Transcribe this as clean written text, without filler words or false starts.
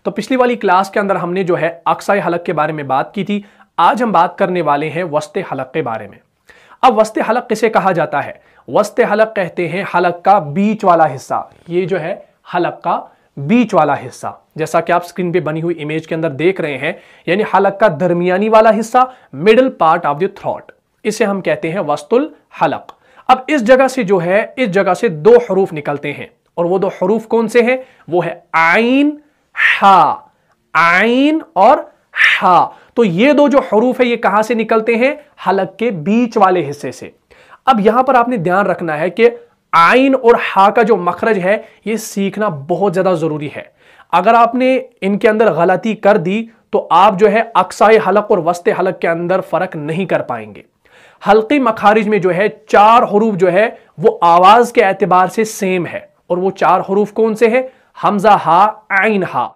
तो पिछली वाली क्लास के अंदर हमने जो है अक्साए हलक के बारे में बात की थी। आज हम बात करने वाले हैं वस्ते हलक के बारे में। अब वस्ते हलक किसे कहा जाता है? वस्ते हलक कहते हैं हलक का बीच वाला हिस्सा। ये जो है हलक का बीच वाला हिस्सा, जैसा कि आप स्क्रीन पे बनी हुई इमेज के अंदर देख रहे हैं, यानी हलक का दरमियानी वाला हिस्सा, middle part of the throat, इसे हम कहते हैं वस्तुल हलक। अब इस जगह से जो है, इस जगह से दो हरूफ निकलते हैं, और वो दो हरूफ कौन से हैं? वो है आइन हा, आइन और हा। तो ये दो जो हरूफ है ये कहां से निकलते हैं? हलक के बीच वाले हिस्से से। अब यहां पर आपने ध्यान रखना है कि आइन और हा का जो मखरज है ये सीखना बहुत ज्यादा जरूरी है। अगर आपने इनके अंदर गलती कर दी तो आप जो है अक्साए हलक और वस्ते हलक के अंदर फर्क नहीं कर पाएंगे। हल्की मखारिज में जो है चार हरूफ जो है वो आवाज के एतबार से सेम है, और वो चार हरूफ कौन से हैं? हमजा हा, आइन हा।